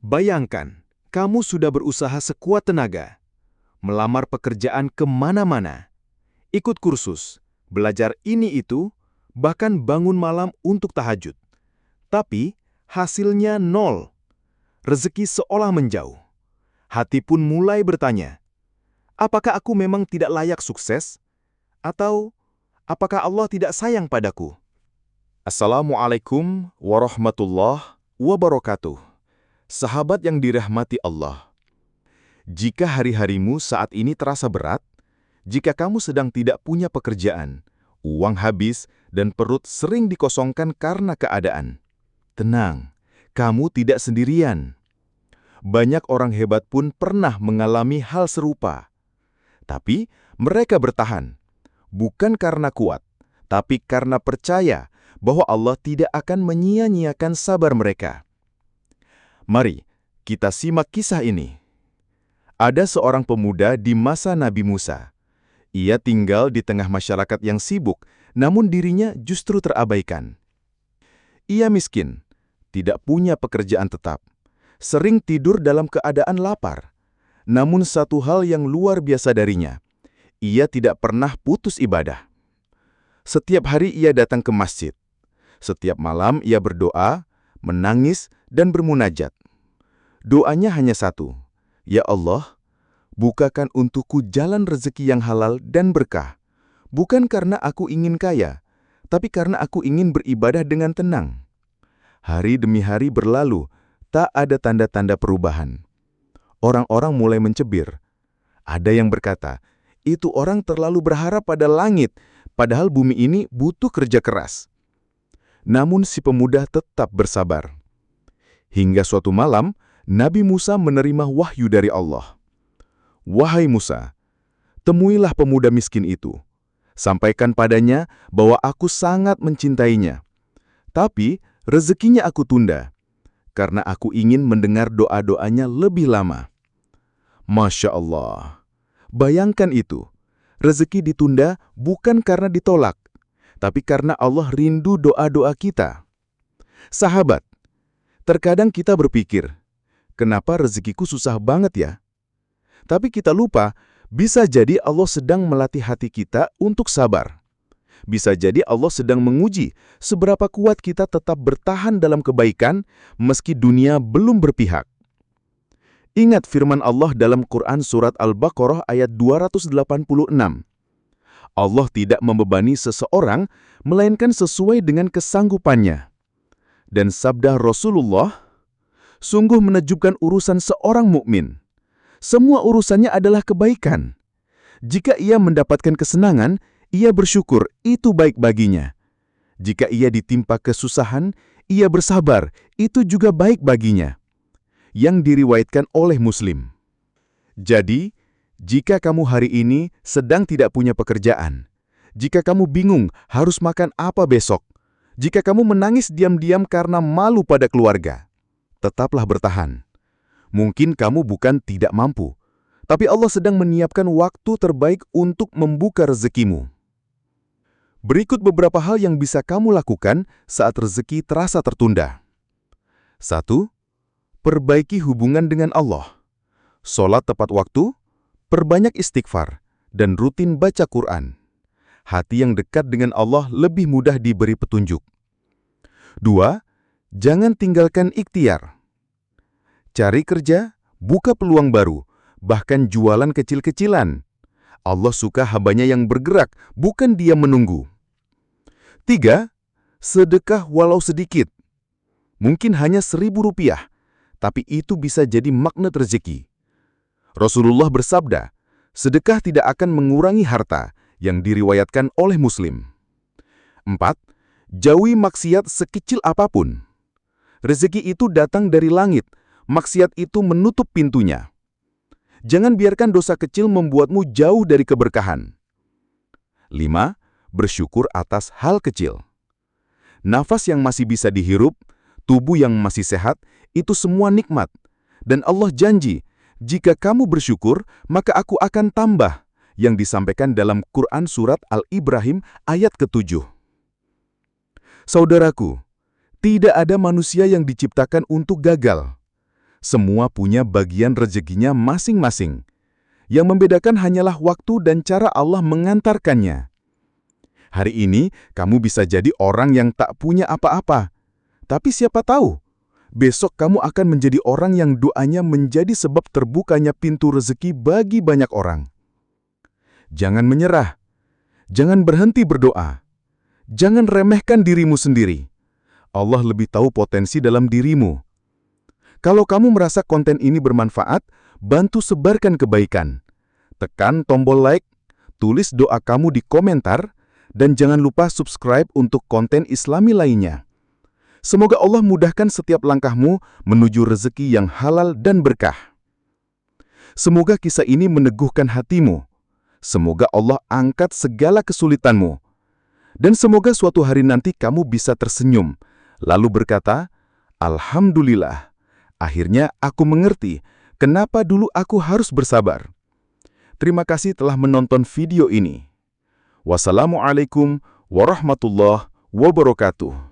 Bayangkan, kamu sudah berusaha sekuat tenaga, melamar pekerjaan kemana-mana, ikut kursus, belajar ini itu, bahkan bangun malam untuk tahajud. Tapi, hasilnya nol. Rezeki seolah menjauh. Hati pun mulai bertanya, apakah aku memang tidak layak sukses? Atau, apakah Allah tidak sayang padaku? Assalamualaikum warahmatullahi wabarakatuh. Sahabat yang dirahmati Allah. Jika hari-harimu saat ini terasa berat, jika kamu sedang tidak punya pekerjaan, uang habis, dan perut sering dikosongkan karena keadaan, tenang, kamu tidak sendirian. Banyak orang hebat pun pernah mengalami hal serupa. Tapi mereka bertahan, bukan karena kuat, tapi karena percaya bahwa Allah tidak akan menyia-nyiakan sabar mereka. Mari kita simak kisah ini. Ada seorang pemuda di masa Nabi Musa. Ia tinggal di tengah masyarakat yang sibuk, namun dirinya justru terabaikan. Ia miskin, tidak punya pekerjaan tetap, sering tidur dalam keadaan lapar. Namun satu hal yang luar biasa darinya, ia tidak pernah putus ibadah. Setiap hari ia datang ke masjid. Setiap malam ia berdoa, menangis, dan bermunajat. Doanya hanya satu, ya Allah, bukakan untukku jalan rezeki yang halal dan berkah. Bukan karena aku ingin kaya, tapi karena aku ingin beribadah dengan tenang. Hari demi hari berlalu, tak ada tanda-tanda perubahan. Orang-orang mulai mencibir. Ada yang berkata, itu orang terlalu berharap pada langit, padahal bumi ini butuh kerja keras. Namun si pemuda tetap bersabar. Hingga suatu malam, Nabi Musa menerima wahyu dari Allah. Wahai Musa, temuilah pemuda miskin itu. Sampaikan padanya bahwa aku sangat mencintainya. Tapi rezekinya aku tunda, karena aku ingin mendengar doa-doanya lebih lama. Masya Allah. Bayangkan itu. Rezeki ditunda bukan karena ditolak, tapi karena Allah rindu doa-doa kita. Sahabat, terkadang kita berpikir, kenapa rezekiku susah banget ya? Tapi kita lupa, bisa jadi Allah sedang melatih hati kita untuk sabar. Bisa jadi Allah sedang menguji seberapa kuat kita tetap bertahan dalam kebaikan meski dunia belum berpihak. Ingat firman Allah dalam Quran Surat Al-Baqarah ayat 286. Allah tidak membebani seseorang, melainkan sesuai dengan kesanggupannya. Dan sabda Rasulullah, sungguh menakjubkan urusan seorang mukmin. Semua urusannya adalah kebaikan. Jika ia mendapatkan kesenangan, ia bersyukur, itu baik baginya. Jika ia ditimpa kesusahan, ia bersabar, itu juga baik baginya. Yang diriwayatkan oleh Muslim. Jadi, jika kamu hari ini sedang tidak punya pekerjaan, jika kamu bingung harus makan apa besok, jika kamu menangis diam-diam karena malu pada keluarga, tetaplah bertahan. Mungkin kamu bukan tidak mampu, tapi Allah sedang menyiapkan waktu terbaik untuk membuka rezekimu. Berikut beberapa hal yang bisa kamu lakukan saat rezeki terasa tertunda. 1. Perbaiki hubungan dengan Allah. Sholat tepat waktu, perbanyak istighfar, dan rutin baca Quran. Hati yang dekat dengan Allah lebih mudah diberi petunjuk. 2. Jangan tinggalkan ikhtiar. Cari kerja, buka peluang baru, bahkan jualan kecil-kecilan. Allah suka hambanya yang bergerak, bukan dia menunggu. 3. Sedekah walau sedikit. Mungkin hanya Rp1.000, tapi itu bisa jadi magnet rezeki. Rasulullah bersabda, sedekah tidak akan mengurangi harta, yang diriwayatkan oleh Muslim. 4. Jauhi maksiat sekecil apapun. Rezeki itu datang dari langit, maksiat itu menutup pintunya. Jangan biarkan dosa kecil membuatmu jauh dari keberkahan. 5. Bersyukur atas hal kecil. Nafas yang masih bisa dihirup, tubuh yang masih sehat, itu semua nikmat. Dan Allah janji, jika kamu bersyukur, maka aku akan tambah, yang disampaikan dalam Quran Surat Al-Ibrahim ayat ke-7. Saudaraku, tidak ada manusia yang diciptakan untuk gagal. Semua punya bagian rezekinya masing-masing. Yang membedakan hanyalah waktu dan cara Allah mengantarkannya. Hari ini, kamu bisa jadi orang yang tak punya apa-apa. Tapi siapa tahu, besok kamu akan menjadi orang yang doanya menjadi sebab terbukanya pintu rezeki bagi banyak orang. Jangan menyerah. Jangan berhenti berdoa. Jangan remehkan dirimu sendiri. Allah lebih tahu potensi dalam dirimu. Kalau kamu merasa konten ini bermanfaat, bantu sebarkan kebaikan. Tekan tombol like, tulis doa kamu di komentar, dan jangan lupa subscribe untuk konten Islami lainnya. Semoga Allah mudahkan setiap langkahmu menuju rezeki yang halal dan berkah. Semoga kisah ini meneguhkan hatimu. Semoga Allah angkat segala kesulitanmu. Dan semoga suatu hari nanti kamu bisa tersenyum, lalu berkata, "Alhamdulillah, akhirnya aku mengerti kenapa dulu aku harus bersabar." Terima kasih telah menonton video ini. Wassalamualaikum warahmatullahi wabarakatuh.